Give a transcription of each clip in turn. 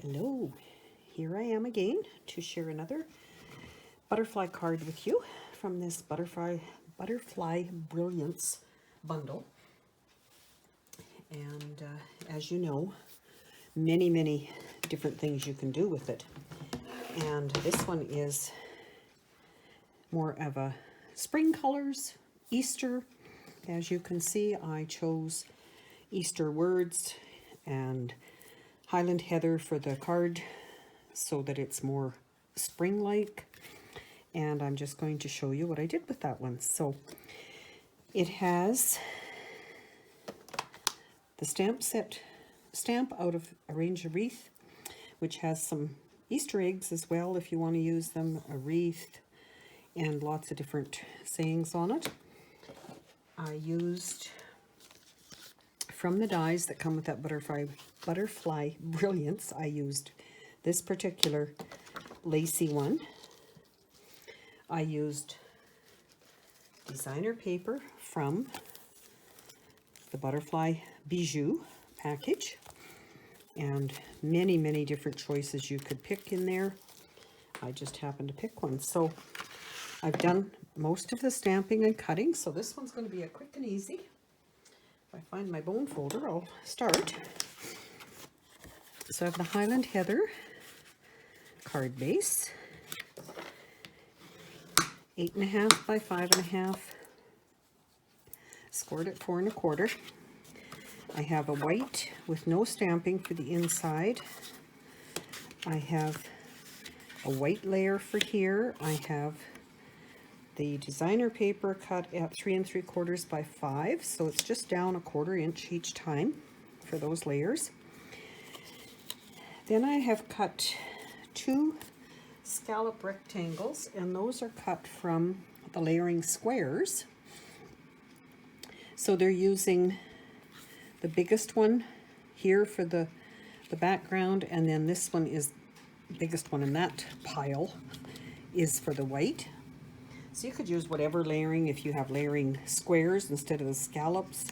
Hello, here I am again to share another butterfly card with you from this Butterfly Brilliance bundle. And as you know, many different things you can do with it. And this one is more of a spring colors, Easter. As you can see, I chose Easter words and Highland Heather for the card so that it's more spring-like. And I'm just going to show you what I did with that one. So it has the stamp out of Arrange a Wreath, which has some Easter eggs as well if you want to use them, a wreath, and lots of different sayings on it. I used, from the dies that come with that Butterfly Brilliance, I used this particular lacy one. I used designer paper from the Butterfly Bijou package, and many different choices you could pick in there. I just happened to pick one. So I've done most of the stamping and cutting, so this one's going to be a quick and easy. If I find my bone folder, I'll start. So I have the Highland Heather card base, 8.5 by 5.5, scored at 4 1/4. I have a white with no stamping for the inside. I have a white layer for here. I have the designer paper cut at 3 3/4 by 5, so it's just down 1/4 inch each time for those layers. Then I have cut 2 scallop rectangles, and those are cut from the layering squares. So they're using the biggest one here for the background, and then this one is the biggest one in that pile is for the white. So you could use whatever layering if you have layering squares instead of the scallops.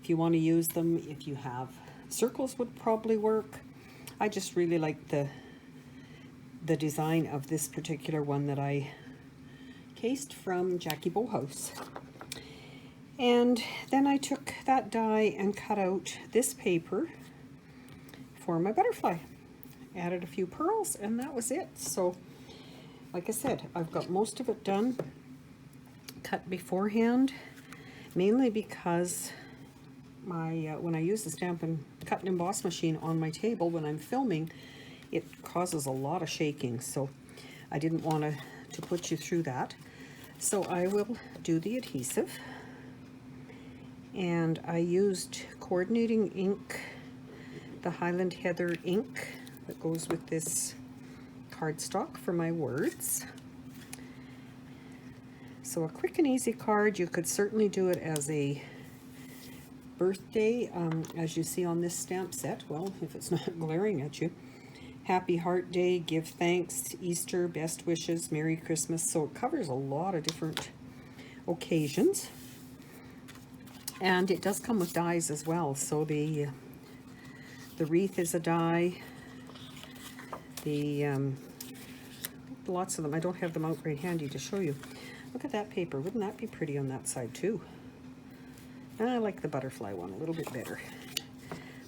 If you want to use them, if you have circles would probably work. I just really like the design of this particular one that I cased from Jackie Bowhouse. And then I took that die and cut out this paper for my butterfly. Added a few pearls, and that was it. So like I said, I've got most of it done, cut beforehand, mainly because my when I use the Stamp and Cut and Emboss machine on my table when I'm filming, it causes a lot of shaking, so I didn't want to put you through that. So I will do the adhesive, and I used coordinating ink, the Highland Heather ink that goes with this cardstock for my words. So a quick and easy card. You could certainly do it as a birthday, as you see on this stamp set. Well, if it's not glaring at you. Happy Heart Day, Give Thanks, Easter, Best Wishes, Merry Christmas. So it covers a lot of different occasions. And it does come with dies as well. So the wreath is a die. Lots of them. I don't have them out right handy to show you. Look at that paper. Wouldn't that be pretty on that side too? And I like the butterfly one a little bit better.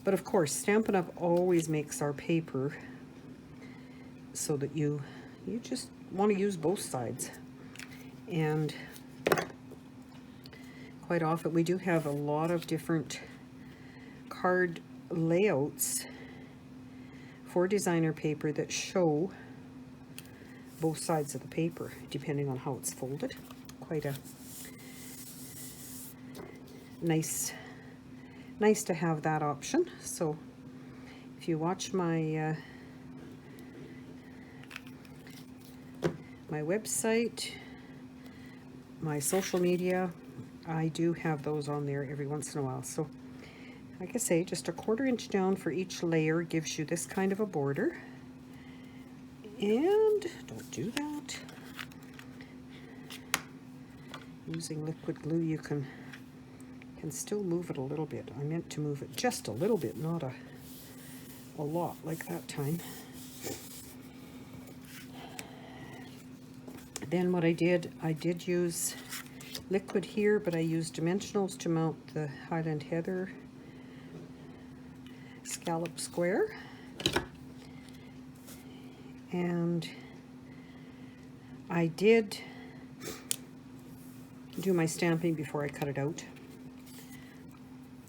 But of course, Stampin' Up! Always makes our paper so that you just want to use both sides. And quite often we do have a lot of different card layouts for designer paper that show both sides of the paper, depending on how it's folded. Quite a nice to have that option. So if you watch my my website, my social media, I do have those on there every once in a while. So like I say, just 1/4 inch down for each layer gives you this kind of a border. And don't do that. Using liquid glue, you can still move it a little bit. I meant to move it just a little bit, not a lot like that time. Then what I did use liquid here, but I used dimensionals to mount the Highland Heather scallop square. And I did do my stamping before I cut it out,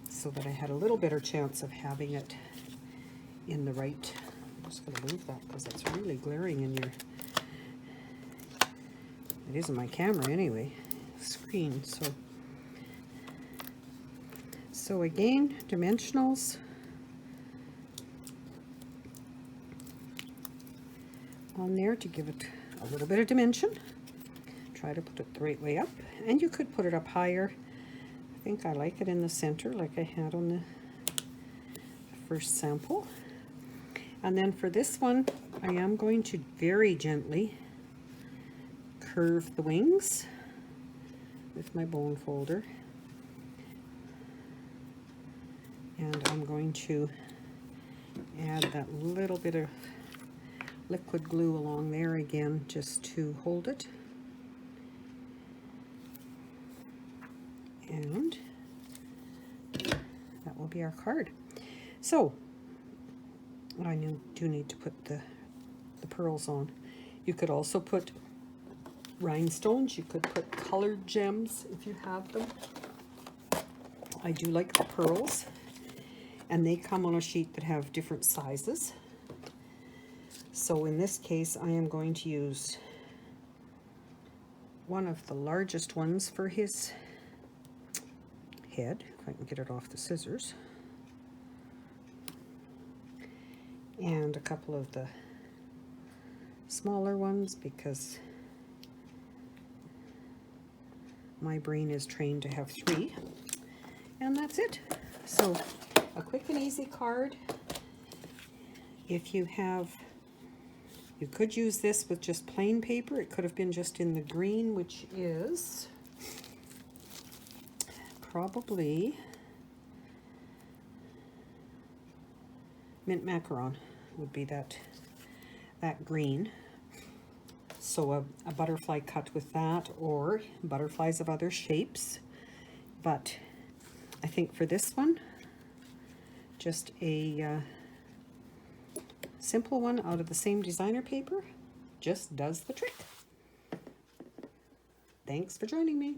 so that I had a little better chance of having it in the right. I'm just going to move that because it's really glaring in your, it is in my camera anyway, screen. So again, dimensionals on there to give it a little bit of dimension. Try to put it the right way up, and you could put it up higher. I think I like it in the center like I had on the first sample. And then for this one, I am going to very gently curve the wings with my bone folder. And I'm going to add that little bit of liquid glue along there again, just to hold it. And that will be our card. So I do need to put the pearls on. You could also put rhinestones. You could put colored gems if you have them. I do like the pearls, and they come on a sheet that have different sizes. So in this case, I am going to use one of the largest ones for his head, if I can get it off the scissors, and a couple of the smaller ones, because my brain is trained to have 3, and that's it. So a quick and easy card. If you have, you could use this with just plain paper. It could have been just in the green, which is probably mint macaron, would be that green. So a butterfly cut with that, or butterflies of other shapes. But I think for this one, just a simple one out of the same designer paper just does the trick. Thanks for joining me.